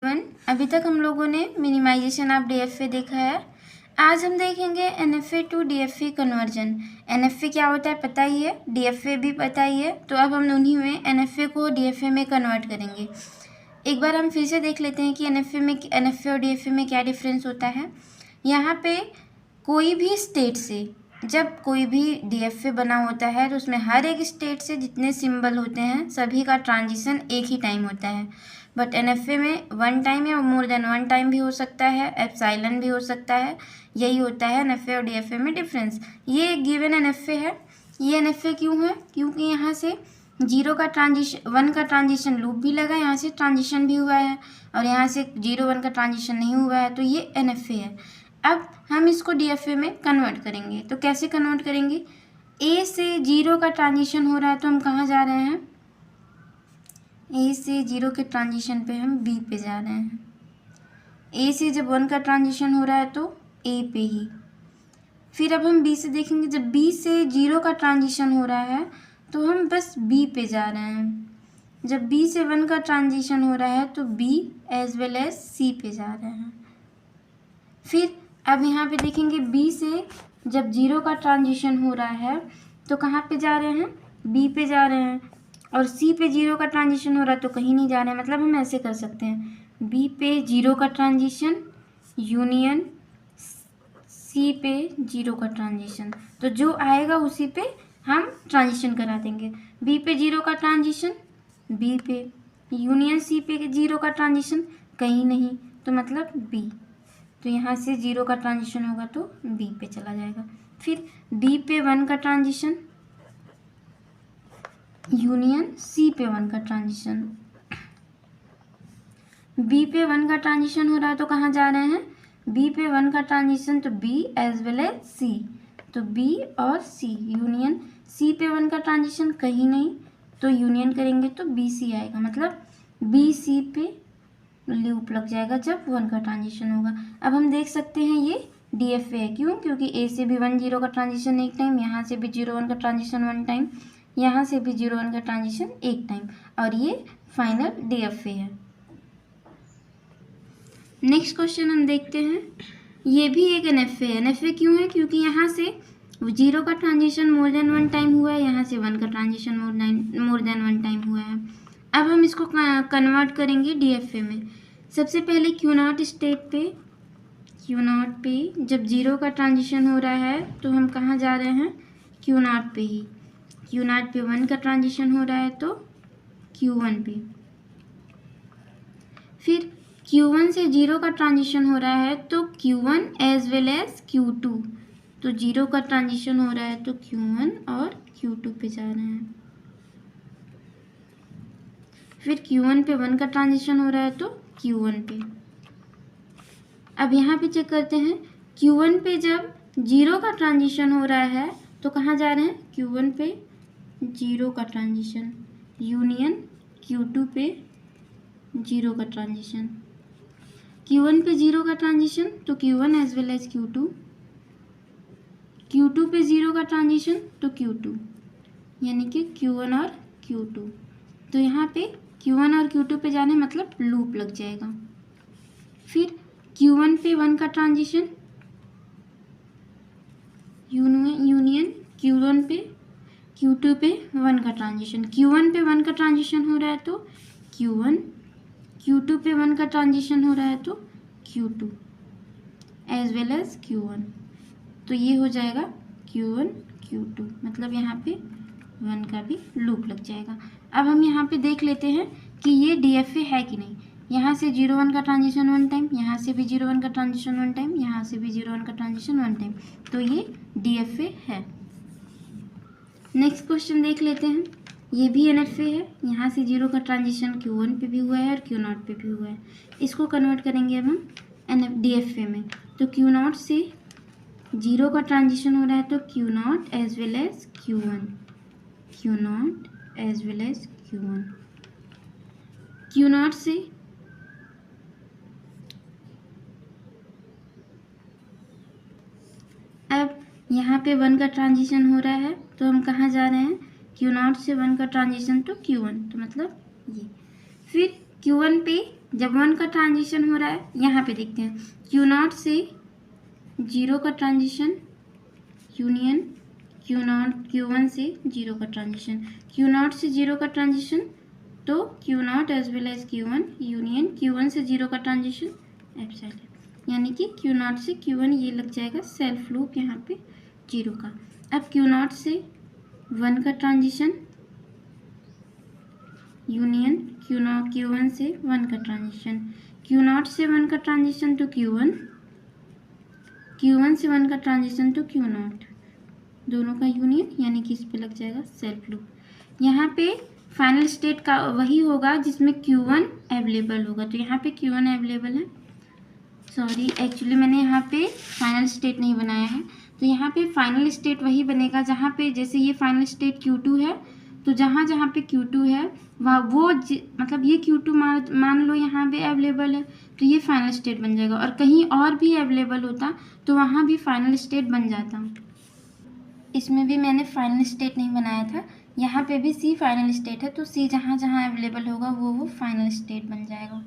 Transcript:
One अभी तक हम लोगों ने मिनिमाइजेशन ऑफ डीएफए देखा है। आज हम देखेंगे NFA to DFA conversion. NFA क्या होता है पता ही है, डीएफए भी पता ही है, तो अब हम उन्हीं में एनएफए को डीएफए में कन्वर्ट करेंगे। एक बार हम फिर से देख लेते हैं कि एनएफए और डीएफए में क्या डिफरेंस होता है। यहाँ पे कोई भी स्टेट से जब कोई भी डीएफए बना होता है तो उसमें हर एक स्टेट से जितने सिंबल होते हैं सभी का ट्रांजिशन एक ही टाइम होता है। बट एनएफए में वन टाइम या मोर देन वन टाइम भी हो सकता है, एप्सिलॉन भी हो सकता है। यही होता है एनएफए और डीएफए में डिफरेंस। ये गिवन एनएफए है। ये एनएफए क्यों है? क्योंकि यहाँ से वन का ट्रांजिशन लूप भी लगा, यहाँ से ट्रांजिशन भी हुआ है, और यहाँ से 0 1 का ट्रांजिशन नहीं हुआ है, तो ये एनएफए है। अब हम इसको डीएफए में कन्वर्ट करेंगे। तो कैसे कन्वर्ट करेंगे? ए से 0 का ट्रांजिशन हो रहा है तो हम कहाँ जा रहे हैं? ए से 0 के ट्रांजिशन पे हम बी पे जा रहे हैं। ए से जब 1 का ट्रांजिशन हो रहा है तो ए पे ही। फिर अब हम बी से देखेंगे, जब बी से 0 का ट्रांजिशन हो रहा है तो हम बस बी पे जा रहे हैं। जब बी से 1 का ट्रांजिशन हो रहा है तो बी एज वेल एज सी पे जा रहे हैं। फिर अब यहाँ पे देखेंगे बी से जब 0 का ट्रांजिशन हो रहा है तो कहाँ पे जा रहे हैं? बी पे जा रहे हैं। और सी पे 0 का ट्रांजिशन हो रहा है तो कहीं नहीं जा रहे हैं। मतलब हम ऐसे कर सकते हैं, बी पे 0 का ट्रांजिशन यूनियन सी पे 0 का ट्रांजिशन, तो जो आएगा उसी पे हम ट्रांजिशन करा देंगे। बी पे 0 का ट्रांजिशन बी पे, यूनियन सी पे 0 का ट्रांजिशन कहीं नहीं, तो मतलब बी। तो यहाँ से 0 का ट्रांजिशन होगा तो बी पे चला जाएगा। फिर बी पे 1 का ट्रांजिशन यूनियन सी पे 1 का ट्रांजिशन। बी पे 1 का ट्रांजिशन हो रहा है तो कहाँ जा रहे हैं? बी पे 1 का ट्रांजिशन तो बी एज वेल एज सी, तो बी और सी यूनियन सी पे 1 का ट्रांजिशन कहीं नहीं, तो यूनियन करेंगे तो बी सी आएगा। मतलब बी सी पे लूप लग जाएगा जब 1 का ट्रांजिशन होगा। अब हम देख सकते हैं ये डीएफए है। क्यों? क्योंकि ए से भी 1 0 का ट्रांजिशन एक टाइम, यहाँ से भी 0 1 का ट्रांजिशन 1 टाइम, यहाँ से भी 0 1 का ट्रांजिशन एक टाइम, और ये फाइनल डीएफए है। नेक्स्ट क्वेश्चन हम देखते हैं। ये भी एक एनएफए है। एनएफए क्यों है? क्योंकि यहाँ से 0 का ट्रांजिशन मोर देन 1 टाइम हुआ है, यहाँ से 1 का ट्रांजिशन मोर देन 1 टाइम हुआ है। अब हम इसको कन्वर्ट करेंगे डीएफए में। सबसे पहले Q0 स्टेट पे, Q0 पे जब 0 का ट्रांजिशन हो रहा है तो हम कहाँ जा रहे हैं? Q0 पे ही। Q0 पे 1 का ट्रांजिशन हो रहा है तो Q1 पे। फिर Q1 से 0 का ट्रांजिशन हो रहा है तो Q1 as well as Q2, तो 0 का ट्रांजिशन हो रहा है तो Q1 और Q2 पे जा रहे हैं। फिर Q1 पे 1 का ट्रांजिशन हो रहा है तो Q1 पे। अब यहाँ पे चेक करते हैं, Q1 पे जब 0 का ट्रांजिशन हो रहा है तो कहाँ जा रहे हैं? Q1 पे 0 का ट्रांजिशन यूनियन Q2 पे 0 का ट्रांजिशन। Q1 पे 0 का ट्रांजिशन तो Q1 as well as Q2, Q2 पे 0 का ट्रांजिशन तो Q2, यानी कि Q1 और Q2। तो यहाँ पे Q1 और Q2 पे जाने मतलब लूप लग जाएगा। फिर Q1 पे 1 का ट्रांजिशन यूनियन Q1 पे Q2 पे 1 का ट्रांजिशन। Q1 पे 1 का ट्रांजिशन हो रहा है तो Q1, Q2 पे 1 का ट्रांजिशन हो रहा है तो Q2 as well as Q1, तो ये हो जाएगा Q1 Q2, मतलब यहाँ पे 1 का भी लूप लग जाएगा। अब हम यहाँ पे देख लेते हैं कि ये डीएफए है कि नहीं। यहाँ से 0 1 का ट्रांजिशन 1 टाइम, यहाँ से भी 0 1 का ट्रांजिशन 1 टाइम, यहाँ से भी 0 1 का ट्रांजिशन 1 टाइम, तो ये डीएफए है। नेक्स्ट क्वेश्चन देख लेते हैं। ये भी एनएफए है। यहाँ से 0 का ट्रांजिशन Q1 पे भी हुआ है और Q0 पे भी हुआ है। इसको कन्वर्ट करेंगे अब हम डीएफए में। तो Q0 से 0 का ट्रांजिशन हो रहा है तो Q0 as well as Q1, Q0 as well as Q1। Q0 से अब यहाँ पे 1 का ट्रांजिशन हो रहा है तो हम कहाँ जा रहे हैं? Q0 से 1 का ट्रांजिशन तो Q1, तो मतलब ये। फिर Q1 पे जब 1 का ट्रांजिशन हो रहा है, यहाँ पे देखते हैं Q0 से 0 का ट्रांजिशन यूनियन Q1 से 0 का ट्रांजिशन, Q0 से 0 का ट्रांजिशन तो Q0 as well as Q1 union Q1 से 0 का ट्रांजिशन एप्सिलॉन, यानी कि Q0 से Q1 ये लग जाएगा सेल्फ लूप यहाँ पे 0 का। अब Q0 से 1 का ट्रांजिशन यूनियन Q1 से 1 का ट्रांजिशन, Q0 से 1 का ट्रांजिशन टू Q1 से 1 का ट्रांजिशन टू Q0, दोनों का यूनियन, यानी कि इस पे लग जाएगा सेल्फ लूप। यहाँ पे फाइनल स्टेट का वही होगा जिसमें Q1 अवेलेबल होगा, तो यहाँ पे Q1 अवेलेबल है, सॉरी एक्चुअली मैंने यहाँ पे फाइनल स्टेट नहीं बनाया है, तो यहाँ पे फाइनल स्टेट वही बनेगा जहाँ पे, जैसे ये फाइनल स्टेट Q2 है, तो जहाँ जहाँ पे Q2 है वहाँ वो मतलब ये Q2 मान लो यहाँ पे अवेलेबल है, तो ये फाइनल स्टेट बन जाएगा, और कहीं और भी अवेलेबल होता तो वहाँ भी फाइनल स्टेट बन जाता। इसमें भी मैंने फाइनल स्टेट नहीं बनाया था, यहाँ पे भी C फाइनल स्टेट है, तो C जहाँ जहाँ अवेलेबल होगा वो फाइनल स्टेट बन जाएगा।